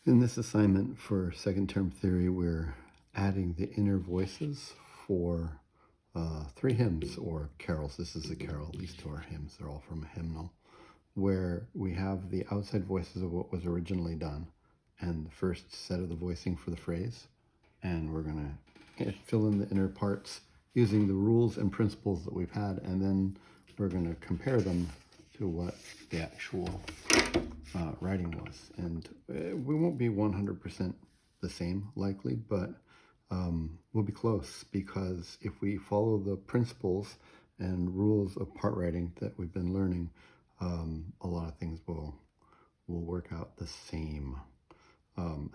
In this assignment for second term theory, we're adding the inner voices for 3 hymns or carols. This is a carol. These 2 are hymns. They're all from a hymnal, where we have the outside voices of what was originally done and the first set of the voicing for the phrase. And we're going to fill in the inner parts using the rules and principles that we've had, and then we're going to compare them to what the actual writing was. And we won't be 100% the same, likely, but we'll be close, because if we follow the principles and rules of part writing that we've been learning, a lot of things will work out the same,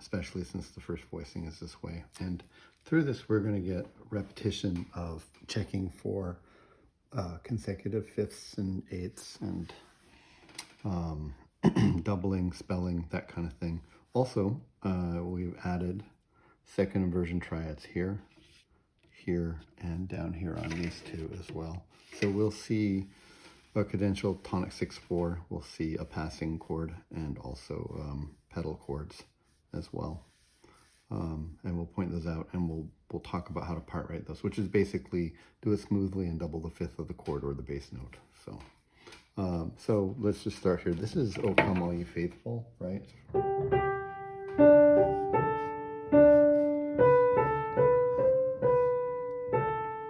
especially since the first voicing is this way. And through this, we're going to get repetition of checking for consecutive fifths and eighths and doubling, spelling, that kind of thing. Also, we've added second inversion triads here, here, and down here on these 2 as well. So we'll see a cadential tonic 6/4. We'll see a passing chord and also pedal chords as well. And we'll point those out, and we'll talk about how to part write those, which is basically do it smoothly and double the fifth of the chord or the bass note. So let's just start here. This is "O Come All Ye Faithful," right?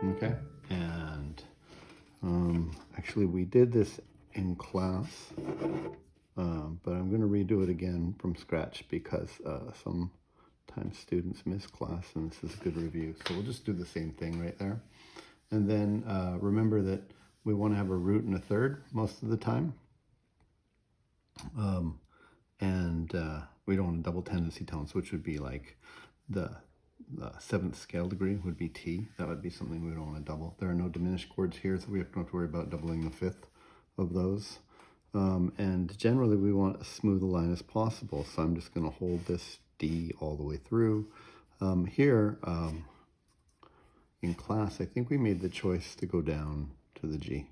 Okay, and actually we did this in class, but I'm going to redo it again from scratch because sometimes students miss class, and this is a good review. So we'll just do the same thing right there. And then remember that we want to have a root and a third most of the time. And we don't want a double tendency tones, which would be like the 7th scale degree would be T. That would be something we don't want to double. There are no diminished chords here, so we don't have to worry about doubling the 5th of those. And generally we want as smooth a line as possible, so I'm just going to hold this D all the way through. Here in class, I think we made the choice to go down to the G,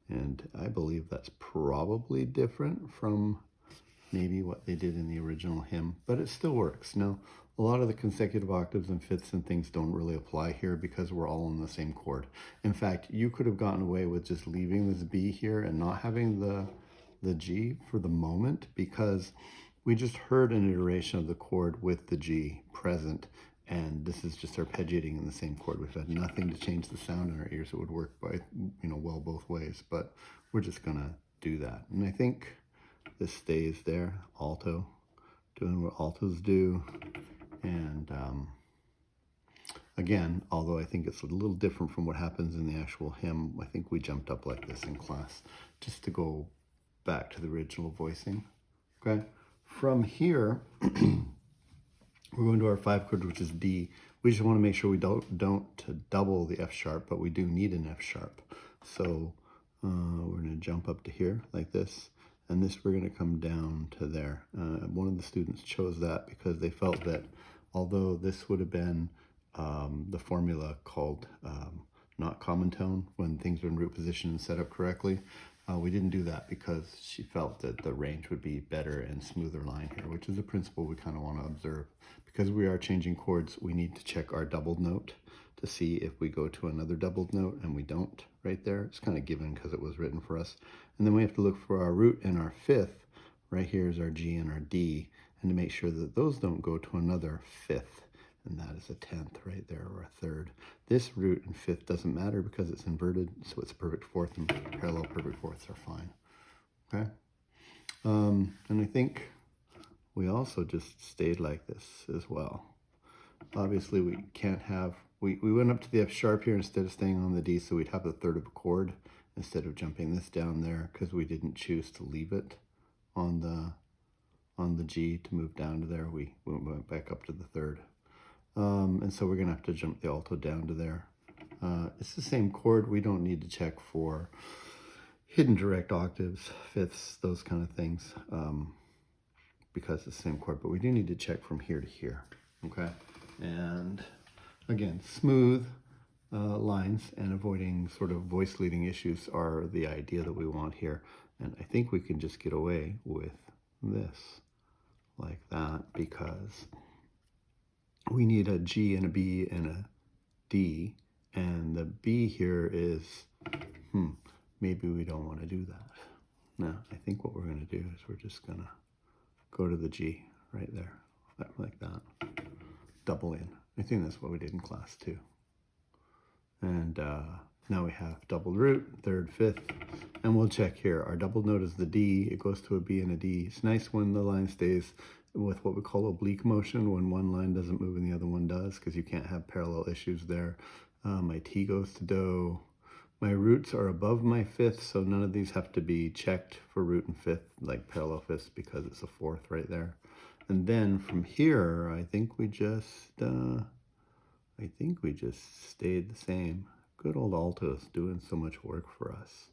and I believe that's probably different from maybe what they did in the original hymn, but it still works. Now, a lot of the consecutive octaves and fifths and things don't really apply here because we're all on the same chord. In fact, you could have gotten away with just leaving this B here and not having the G for the moment, because we just heard an iteration of the chord with the G present, and this is just arpeggiating in the same chord. We've had nothing to change the sound in our ears. It would work by, well both ways, but we're just gonna do that. And I think this stays there, alto, doing what altos do. And again, although I think it's a little different from what happens in the actual hymn, I think we jumped up like this in class just to go back to the original voicing. Okay, from here, we're going to our 5 chord, which is D. We just want to make sure we don't double the F sharp, but we do need an F sharp. So we're going to jump up to here like this, and this we're going to come down to there. One of the students chose that because they felt that although this would have been the formula called not common tone when things are in root position and set up correctly, we didn't do that because she felt that the range would be better and smoother line here, which is a principle we kind of want to observe. Because we are changing chords, we need to check our doubled note to see if we go to another doubled note, and we don't right there. It's kind of given because it was written for us. And then we have to look for our root and our 5th. Right here is our G and our D, and to make sure that those don't go to another 5th. And that is a 10th right there, or a 3rd. This root and 5th doesn't matter because it's inverted, so it's a perfect 4th, and parallel perfect 4ths are fine. Okay? And I think we also just stayed like this as well. Obviously, we can't have, we went up to the F sharp here instead of staying on the D, so we'd have a 3rd of a chord instead of jumping this down there, because we didn't choose to leave it on the G to move down to there. We went back up to the 3rd. And so we're going to have to jump the alto down to there. It's the same chord. We don't need to check for hidden direct octaves, fifths, those kind of things, because it's the same chord. But we do need to check from here to here, okay? And again, smooth lines and avoiding sort of voice leading issues are the idea that we want here. And I think we can just get away with this, like that, because we need a G and a B and a D, and the B here is, maybe we don't want to do that. No, I think what we're going to do is we're just going to go to the G right there, like that, double in. I think that's what we did in class too. And now we have doubled root, third, fifth, and we'll check here. Our doubled note is the D. It goes to a B and a D. It's nice when the line stays with what we call oblique motion, when one line doesn't move and the other one does, because you can't have parallel issues there. My T goes to Do. My roots are above my fifth, so none of these have to be checked for root and fifth, like parallel fifths, because it's a fourth right there. And then from here, I think we just stayed the same. Good old altos doing so much work for us.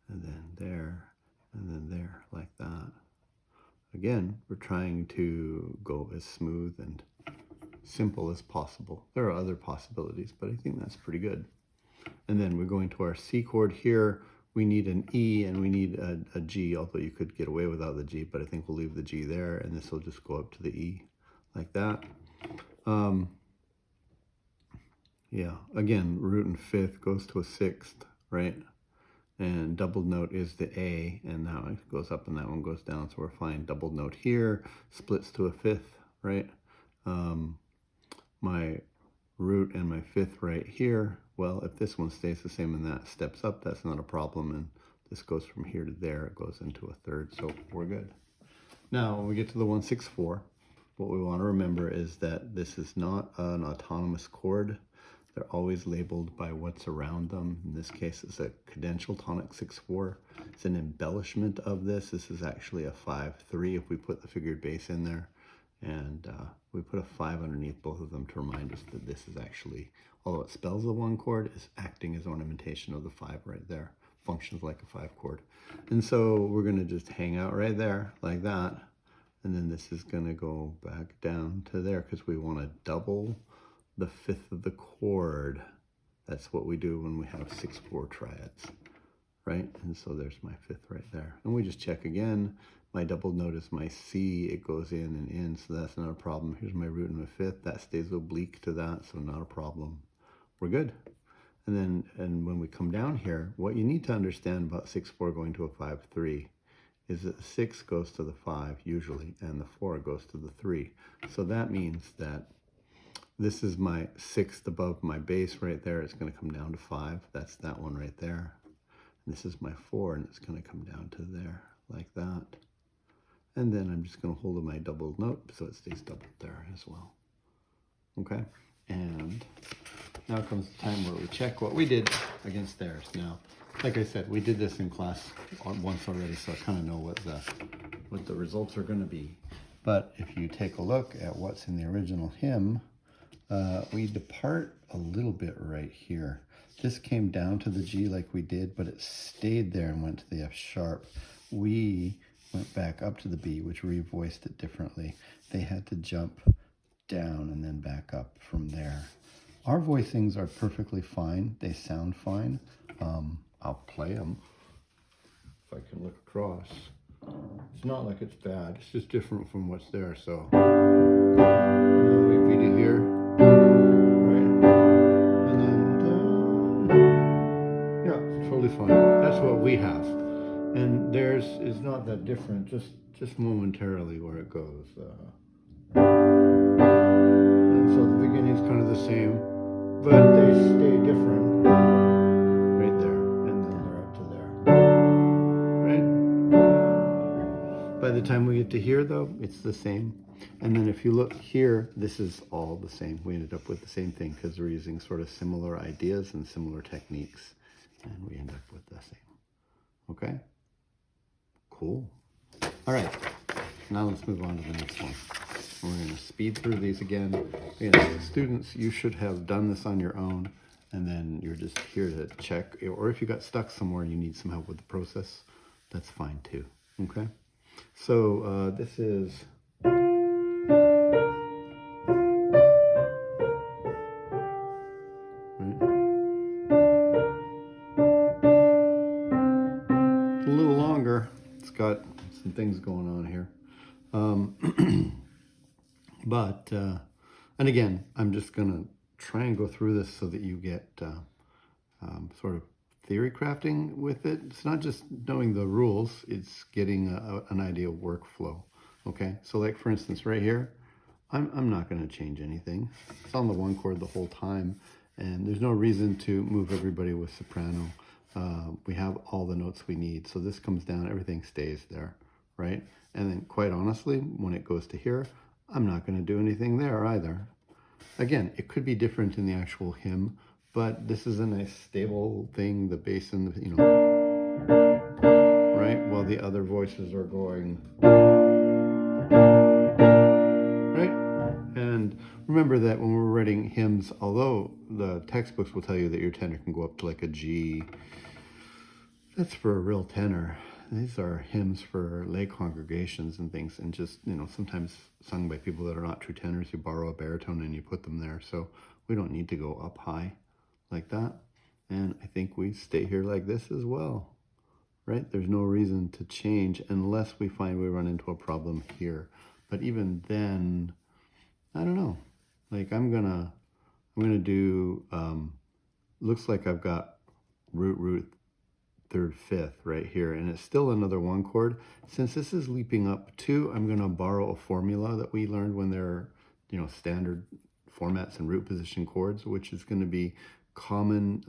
And then there, and then there, like that. Again, we're trying to go as smooth and simple as possible. There are other possibilities, but I think that's pretty good. And then we're going to our C chord here. We need an E and we need a G, although you could get away without the G, but I think we'll leave the G there, and this will just go up to the E, like that. Yeah, again, root and fifth goes to a sixth, right? And doubled note is the A, and now it goes up and that one goes down, so we're fine. Doubled note here splits to a fifth, right? My root and my fifth right here, well, if this one stays the same and that steps up, that's not a problem, and this goes from here to there, it goes into a third, so we're good. Now, when we get to the 1-6-4, what we want to remember is that this is not an autonomous chord. They're always labeled by what's around them. In this case, it's a cadential tonic 6-4. It's an embellishment of this. This is actually a 5-3 if we put the figured bass in there. And we put a 5 underneath both of them to remind us that this is actually, although it spells the 1 chord, is acting as ornamentation of the 5 right there. Functions like a 5 chord. And so we're going to just hang out right there like that. And then this is going to go back down to there because we want to double the fifth of the chord. That's what we do when we have 6-4 triads, right? And so there's my fifth right there. And we just check again. My double note is my C. It goes in and in, so that's not a problem. Here's my root and my fifth. That stays oblique to that, so not a problem. We're good. And when we come down here, what you need to understand about 6-4 going to a 5-3 is that the 6 goes to the 5 usually, and the 4 goes to the 3. So that means that this is my sixth above my bass right there. It's going to come down to 5. That's that one right there. And this is my 4, and it's going to come down to there like that. And then I'm just going to hold my doubled note so it stays doubled there as well. Okay? And now comes the time where we check what we did against theirs. Now, like I said, we did this in class once already, so I kind of know what the results are going to be. But if you take a look at what's in the original hymn, we depart a little bit right here. This came down to the G like we did, but it stayed there and went to the F sharp. We went back up to the B, which revoiced it differently. They had to jump down and then back up from there. Our voicings are perfectly fine. They sound fine. I'll play them if I can look across. It's not like it's bad. It's just different from what's there. So we repeat it here, right? And then yeah, totally fine. That's what we have. And theirs is not that different. Just momentarily where it goes. And so the beginning is kind of the same, but they stay different. Right there, and then they're up to there. Right? By the time we get to here, though, it's the same. And then if you look here, this is all the same. We ended up with the same thing because we're using sort of similar ideas and similar techniques. And we end up with the same. Okay? Cool. All right. Now let's move on to the next one. We're going to speed through these again. Again, students, you should have done this on your own, and then you're just here to check. Or if you got stuck somewhere and you need some help with the process, that's fine too. Okay? So this is... It's a little longer. It's got some things going on here. And again, I'm just going to try and go through this so that you get sort of theory crafting with it. It's not just knowing the rules, it's getting an idea of workflow. Okay, so like for instance, right here, I'm not going to change anything. It's on the one chord the whole time, and there's no reason to move everybody with soprano. We have all the notes we need. So this comes down, everything stays there, right? And then quite honestly, when it goes to here, I'm not going to do anything there either. Again, it could be different in the actual hymn, but this is a nice stable thing, the bass and the, you know, right? While the other voices are going, right? And remember that when we're writing hymns, although the textbooks will tell you that your tenor can go up to like a G, that's for a real tenor. These are hymns for lay congregations and things, and just, you know, sometimes sung by people that are not true tenors. You borrow a baritone and you put them there. So we don't need to go up high like that. And I think we stay here like this as well, right? There's no reason to change unless we find we run into a problem here. But even then, I don't know. Like I'm gonna do, looks like I've got root, third, fifth right here, and it's still another one chord. Since this is leaping up 2, I'm going to borrow a formula that we learned when they're, you know, standard formats and root position chords, which is going to be common,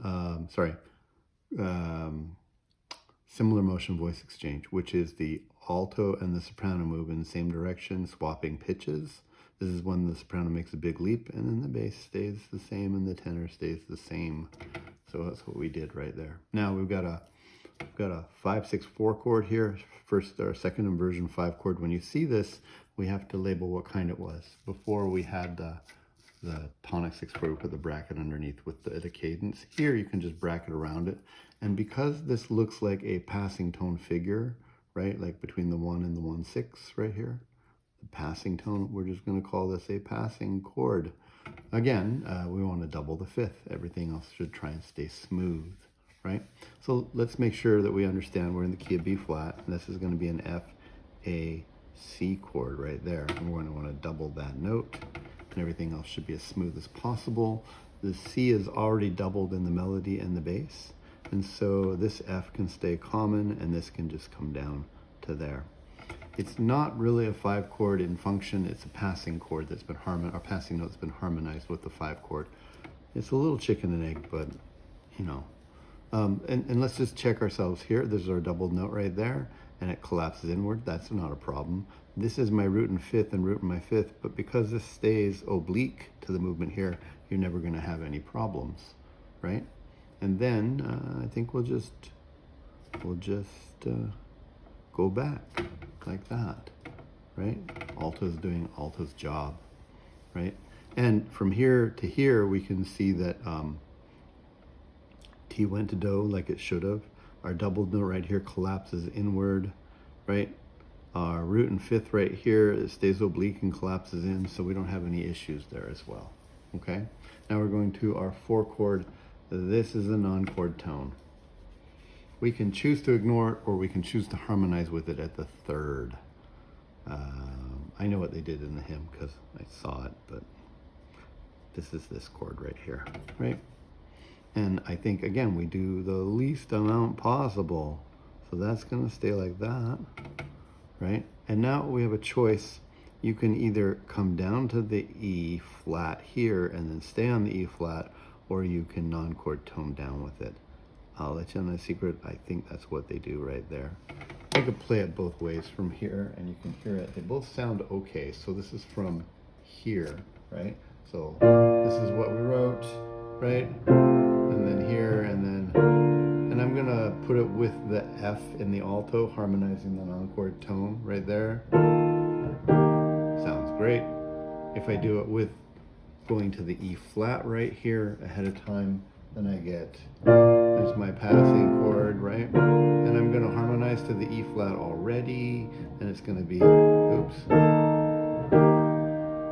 similar motion voice exchange, which is the alto and the soprano move in the same direction, swapping pitches. This is when the soprano makes a big leap, and then the bass stays the same and the tenor stays the same. So that's what we did right there. Now we've got a 5-6-4 chord here, first or second inversion 5 chord. When you see this, we have to label what kind it was. Before we had the tonic 6 chord, we put the bracket underneath with the cadence. Here you can just bracket around it. And because this looks like a passing tone figure, right, like between the 1 and the 1-6 right here, the passing tone, we're just going to call this a passing chord. Again, we want to double the fifth. Everything else should try and stay smooth, right? So let's make sure that we understand we're in the key of B flat, and this is going to be an F, A, C chord right there. And we're going to want to double that note, and everything else should be as smooth as possible. The C is already doubled in the melody and the bass, and so this F can stay common, and this can just come down to there. It's not really a 5 chord in function. It's a passing chord that's been passing note that's been harmonized with the 5 chord. It's a little chicken and egg, but you know. And let's just check ourselves here. There's our doubled note right there, and it collapses inward. That's not a problem. This is my root and fifth and root in my fifth, but because this stays oblique to the movement here, you're never going to have any problems, right? And then I think we'll just go back like that, right? Alto's doing alto's job, right? And from here to here, we can see that T went to Do like it should have. Our doubled note right here collapses inward, right? Our root and fifth right here, it stays oblique and collapses in, so we don't have any issues there as well, okay? Now we're going to our 4 chord. This is a non-chord tone. We can choose to ignore it, or we can choose to harmonize with it at the 3rd. I know what they did in the hymn because I saw it, but this is this chord right here, right? And I think, again, we do the least amount possible. So that's going to stay like that, right? And now we have a choice. You can either come down to the E flat here and then stay on the E flat, or you can non-chord tone down with it. I'll let you in a secret. I think that's what they do right there. I could play it both ways from here, and you can hear it. They both sound okay. So this is from here, right? So this is what we wrote, right? And then here, and I'm gonna put it with the F in the alto, harmonizing the non-chord tone right there. Sounds great. If I do it with going to the E flat right here ahead of time, then I get, there's my passing chord, right? And I'm gonna harmonize to the E flat already, and it's gonna be, oops,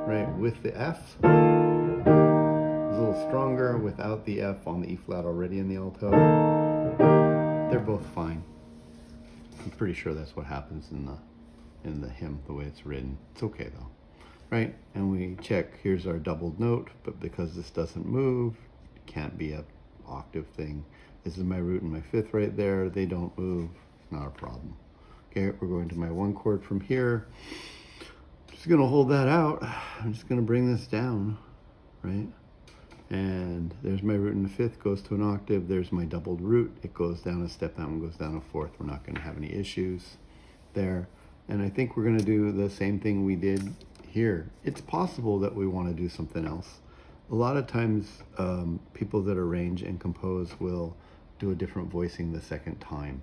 right, with the F. It's a little stronger without the F on the E flat already in the alto. They're both fine. I'm pretty sure that's what happens in the in the hymn the way it's written. It's okay though, right? And we check, here's our doubled note, but because this doesn't move, it can't be a octave thing. This is my root and my fifth right there. They don't move, it's not a problem. Okay, we're going to my one chord from here. Just gonna hold that out. I'm just gonna bring this down, right? And there's my root in the fifth, goes to an octave. There's my doubled root. It goes down a step, that one goes down a fourth. We're not gonna have any issues there. And I think we're gonna do the same thing we did here. It's possible that we wanna do something else. A lot of times, people that arrange and compose will do a different voicing the second time.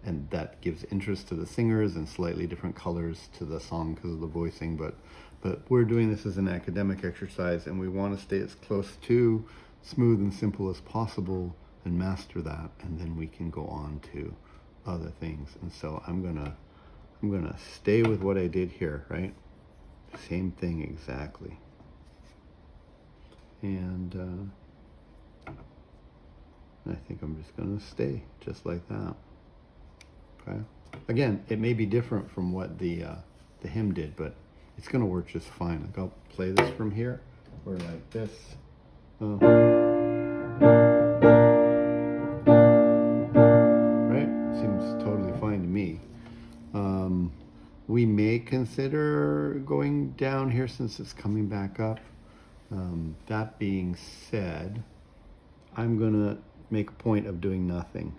And that gives interest to the singers and slightly different colors to the song because of the voicing. But we're doing this as an academic exercise, and we want to stay as close to smooth and simple as possible and master that, and then we can go on to other things. And so I'm gonna stay with what I did here, right? Same thing exactly. And I think I'm just gonna stay just like that. Okay. Again, it may be different from what the hymn did, but it's going to work just fine. Like I'll play this from here, or like this. Right? Seems totally fine to me. We may consider going down here since it's coming back up. That being said, I'm going to make a point of doing nothing.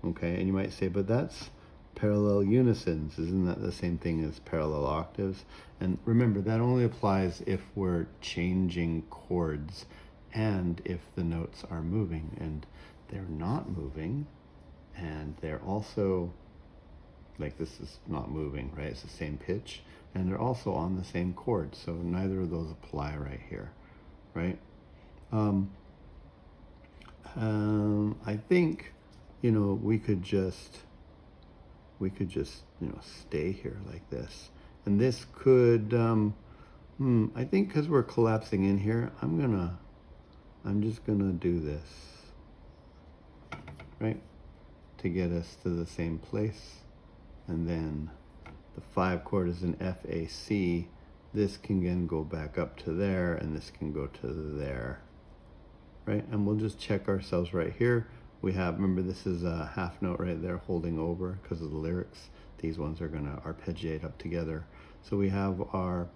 Okay, and you might say, but that's parallel unisons. Isn't that the same thing as parallel octaves? And remember, that only applies if we're changing chords and if the notes are moving, and they're not moving, and they're also, like this is not moving, right? It's the same pitch, and they're also on the same chord, so neither of those apply right here, right? I think, you know, we could just, you know, stay here like this. And this could, I think because we're collapsing in here, I'm just gonna do this, right? To get us to the same place. And then the 5 chord is an F, A, C. This can then go back up to there, and this can go to there, right? And we'll just check ourselves right here. We have, remember, this is a half note right there holding over because of the lyrics. These ones are gonna arpeggiate up together. So we have our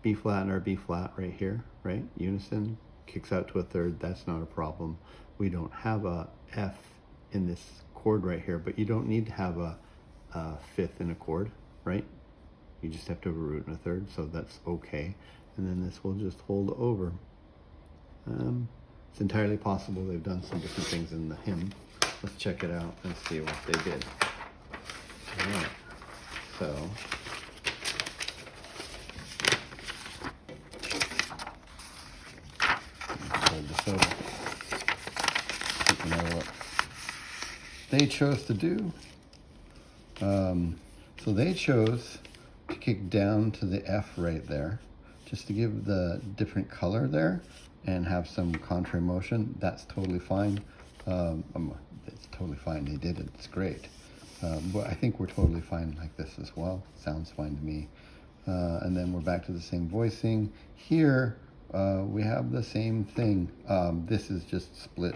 B flat and our B flat right here, right? Unison, kicks out to a third, that's not a problem. We don't have a F in this chord right here, but you don't need to have a fifth in a chord, right? You just have to have a root and a third, so that's okay. And then this will just hold over. It's entirely possible they've done some different things in the hymn. Let's check it out and see what they did. All right, so hold this over. You know what they chose to do. So they chose to kick down to the F right there, just to give the different color there and have some contrary motion. That's totally fine. It's totally fine. They did it. It's great. But I think we're totally fine like this as well. Sounds fine to me. And then we're back to the same voicing. Here, we have the same thing. This is just split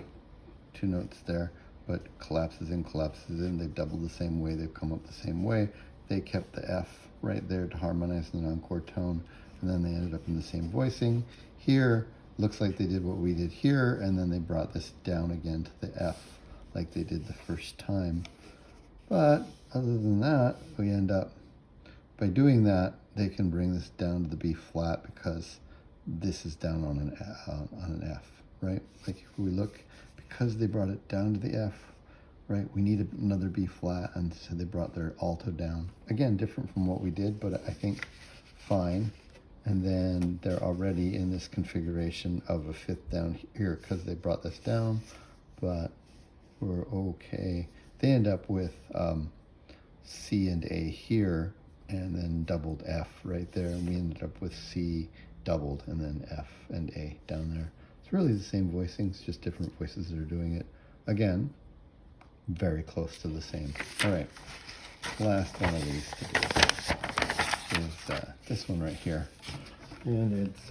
2 notes there, but collapses in, collapses in. They've doubled the same way. They've come up the same way. They kept the F right there to harmonize the non-chord tone, and then they ended up in the same voicing. Here, looks like they did what we did here, and then they brought this down again to the F like they did the first time. But other than that, we end up, by doing that, they can bring this down to the B flat because this is down on an F, right? Like if we look, because they brought it down to the F, right, we need another B flat, and so they brought their alto down. Again, different from what we did, but I think fine. And then they're already in this configuration of a fifth down here because they brought this down, but we're okay. They end up with C and A here, and then doubled F right there, and we ended up with C doubled, and then F and A down there. It's really the same voicings, just different voices that are doing it. Again, very close to the same. All right, last one of these to do is this one right here. And it's,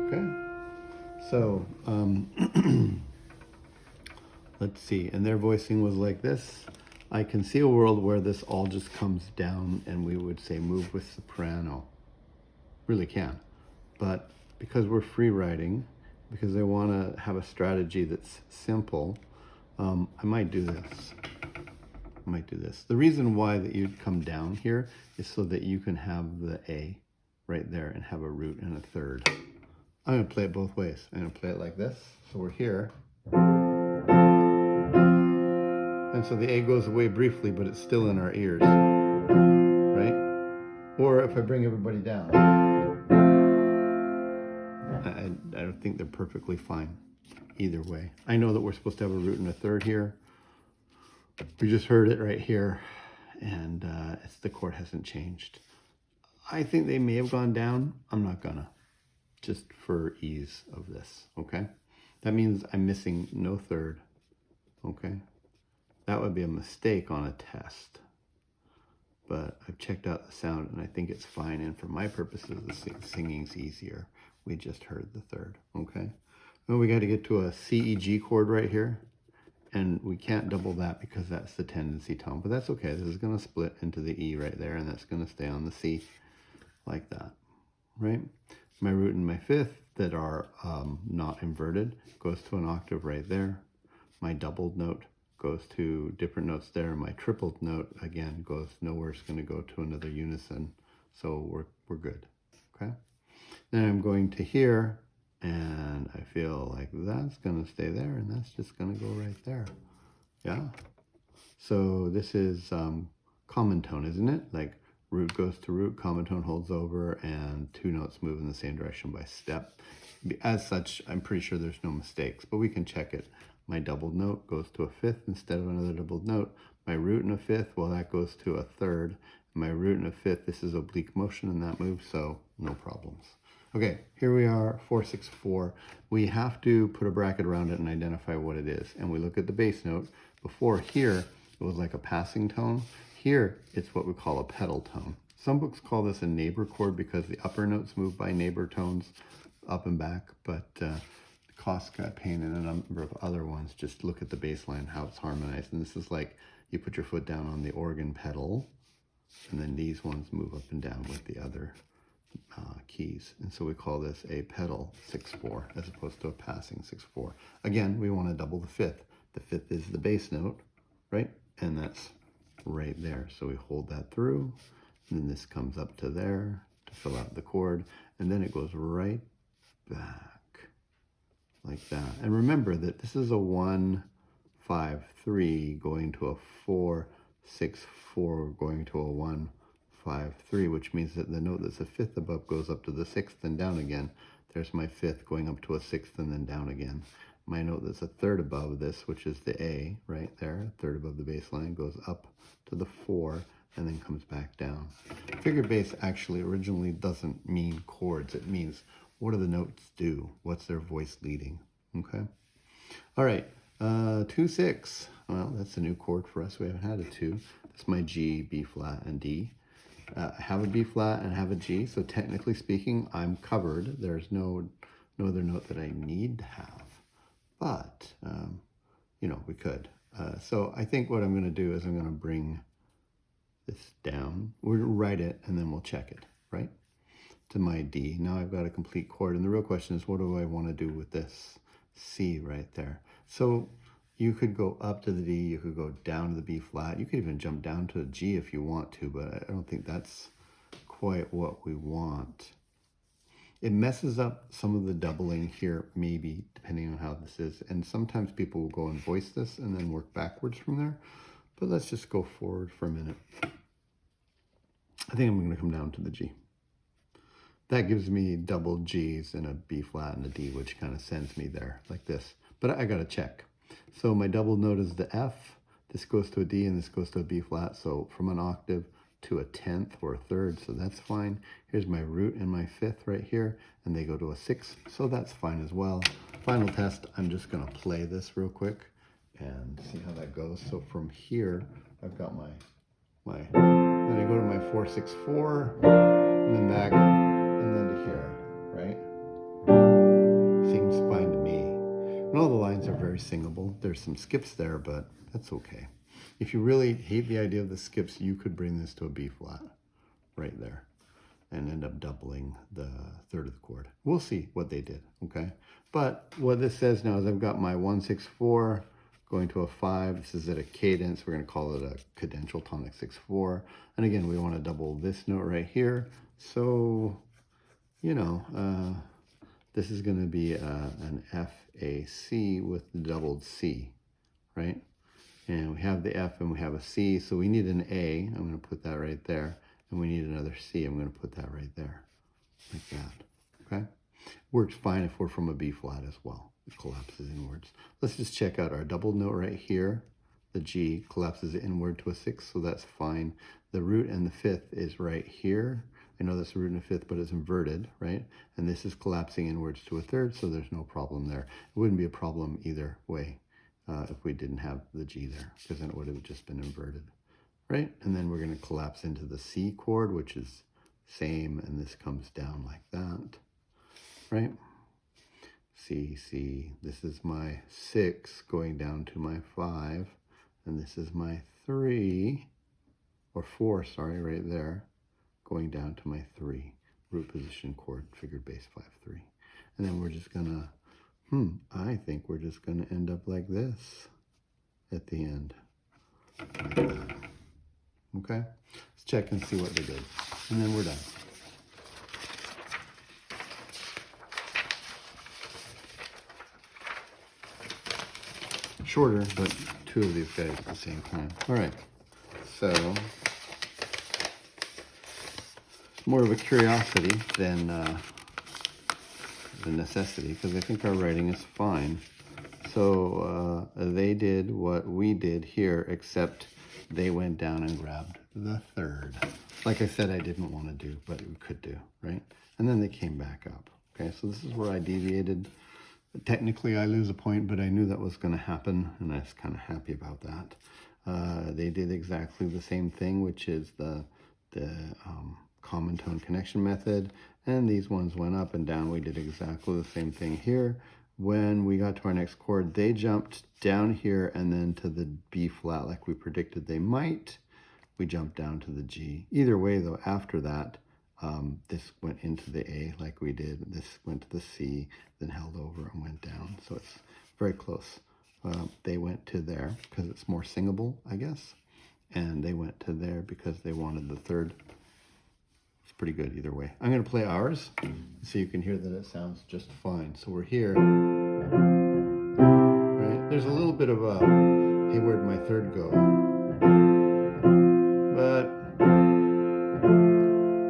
okay. So, let's see. And their voicing was like this. I can see a world where this all just comes down and we would say move with soprano. Really can. But because we're free writing, because I want to have a strategy that's simple, I might do this. The reason why that you'd come down here is so that you can have the A right there and have a root and a third. I'm going to play it both ways. I'm going to play it like this. So we're here. And so the A goes away briefly, but it's still in our ears, right? Or if I bring everybody down, I don't think they're perfectly fine either way. I know that we're supposed to have a root and a third here. We just heard it right here, and the chord hasn't changed. I think they may have gone down. I'm not gonna, just for ease of this, okay? That means I'm missing no third, okay? That would be a mistake on a test, but I've checked out the sound and I think it's fine. And for my purposes, the singing's easier. We just heard the third, okay? Well, we got to get to a C, E, G chord right here. And we can't double that because that's the tendency tone, but that's okay. This is going to split into the E right there, and that's going to stay on the C like that, right? My root and my fifth that are not inverted goes to an octave right there. My doubled note goes to different notes there. My tripled note, again, goes nowhere. It's going to go to another unison, so we're good, okay? Then I'm going to here, and I feel like that's going to stay there, and that's just going to go right there. Yeah. So this is common tone, isn't it? Like root goes to root, common tone holds over, and two notes move in the same direction by step. As such, I'm pretty sure there's no mistakes, but we can check it. My doubled note goes to a fifth instead of another doubled note. My root and a fifth, well, that goes to a third. My root and a fifth, this is oblique motion in that move, so no problems. Okay, here we are, 4/6/4. We have to put a bracket around it and identify what it is. And we look at the bass note. Before here, it was like a passing tone. Here, it's what we call a pedal tone. Some books call this a neighbor chord because the upper notes move by neighbor tones up and back, but Koska, Payne, and a number of other ones just look at the bass line, how it's harmonized. And this is like you put your foot down on the organ pedal, and then these ones move up and down with the other keys. And so we call this a pedal 6/4 as opposed to a passing 6/4. Again, we want to double the fifth. The fifth is the bass note, right? And that's right there. So we hold that through, and then this comes up to there to fill out the chord, and then it goes right back like that. And remember that this is a 1-5-3 going to a 4-6-4 going to a 1-5-3, which means that the note that's a fifth above goes up to the sixth and down again. There's my fifth going up to a sixth and then down again. My note that's a third above this, which is the A right there, a third above the bass line, goes up to the 4 and then comes back down. Figure bass actually originally doesn't mean chords. It means what do the notes do? What's their voice leading? Okay. All right. 2/6. Well, that's a new chord for us. We haven't had a 2. That's my G, B flat, and D. I have a B flat and have a G, so technically speaking, I'm covered. There's no other note that I need to have. But, you know, we could. So I think what I'm going to do is I'm going to bring this down. We'll write it, and then we'll check it, right? To my D. Now I've got a complete chord. And the real question is, what do I want to do with this C right there? So you could go up to the D. You could go down to the B flat. You could even jump down to a G if you want to, but I don't think that's quite what we want. It messes up some of the doubling here, maybe, depending on how this is. And sometimes people will go and voice this and then work backwards from there. But let's just go forward for a minute. I think I'm going to come down to the G. That gives me double G's and a B flat and a D, which kind of sends me there like this. But I got to check. So my double note is the F. This goes to a D and this goes to a B flat. So from an octave to a 10th or a third, so that's fine. Here's my root and my fifth right here, and they go to a 6th, so that's fine as well. Final test, I'm just going to play this real quick, and see how that goes. So from here, I've got then I go to my 4, 6, 4, and then back, and then to here, right? Seems fine to me. And all the lines are very singable. There's some skips there, but that's okay. If you really hate the idea of the skips, you could bring this to a B flat right there and end up doubling the third of the chord. We'll see what they did, okay? But what this says now is I've got my 1, 6, 4 going to a 5. This is at a cadence. We're going to call it a cadential tonic 6, 4. And again, we want to double this note right here. So, you know, this is going to be an F, A, C with the doubled C, right? And we have the F and we have a C, so we need an A. I'm going to put that right there. And we need another C. I'm going to put that right there, like that, okay? Works fine if we're from a B flat as well. It collapses inwards. Let's just check out our double note right here. The G collapses inward to a 6, so that's fine. The root and the fifth is right here. I know that's the root and the fifth, but it's inverted, right? And this is collapsing inwards to a third, so there's no problem there. It wouldn't be a problem either way if we didn't have the G there, because then it would have just been inverted, right? And then we're going to collapse into the C chord, which is same, and this comes down like that, right? C, C, this is my 6 going down to my 5, and this is my 3, or 4, sorry, right there, going down to my 3, root position chord, figured bass 5, 3. And then we're just gonna, I think we're just gonna end up like this at the end, like that. Okay, let's check and see what they did, and then we're done. Shorter, but two of these guys at the same time. All right, so it's more of a curiosity than the necessity, because I think our writing is fine. So they did what we did here, except they went down and grabbed the third. Like I said, I didn't want to do, but we could do, right? And then they came back up. Okay, so this is where I deviated. Technically, I lose a point, but I knew that was going to happen, and I was kind of happy about that. They did exactly the same thing, which is the common tone connection method, and these ones went up and down. We did exactly the same thing here. When we got to our next chord, they jumped down here and then to the B flat like we predicted they might. We jumped down to the G. Either way, though, after that, this went into the A like we did. This went to the C, then held over and went down. So it's very close. They went to there because it's more singable, I guess. And they went to there because they wanted the third. It's pretty good either way. I'm going to play ours so you can hear that it sounds just fine. So we're here. Right? There's a little bit of a, hey, where'd my third go? But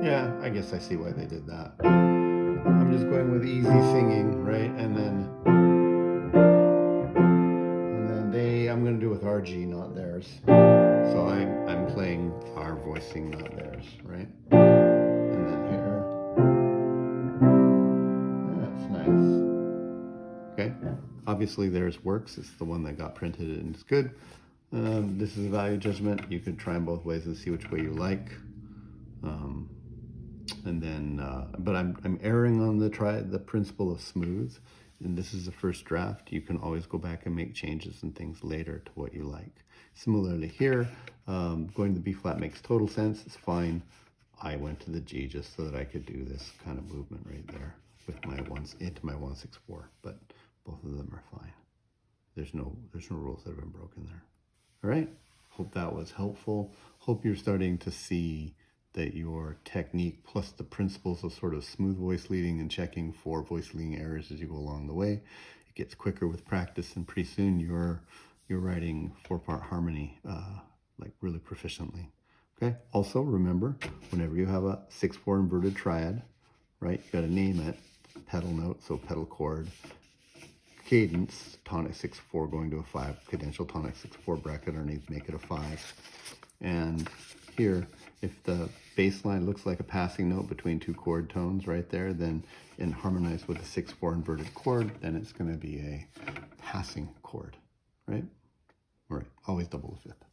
yeah, I guess I see why they did that. I'm just going with easy singing, right? And then I'm going to do with our G, not theirs. So I'm playing our voicing, not theirs, right? And then here. That's nice. Okay. Obviously theirs works. It's the one that got printed and it's good. This is a value judgment. You could try them both ways and see which way you like. And then, but I'm erring on the principle of smooth, and this is the first draft. You can always go back and make changes and things later to what you like. Similarly here, going to the B flat makes total sense. It's fine. I went to the G just so that I could do this kind of movement right there with my into my 1, 6, 4. But both of them are fine. There's no rules that have been broken there. All right. Hope that was helpful. Hope you're starting to see that your technique plus the principles of sort of smooth voice leading and checking for voice leading errors as you go along the way, it gets quicker with practice, and pretty soon you're writing 4-part harmony like really proficiently. Okay. Also remember, whenever you have a 6/4 inverted triad, right, you got to name it. Pedal note, so pedal chord. Cadence, tonic 6/4 going to a 5. Cadential tonic 6/4 bracket underneath, make it a 5. And here, if the bass line looks like a passing note between two chord tones right there, then in harmonize with the 6/4 inverted chord, then it's going to be a passing chord, right? All right, always double the fifth.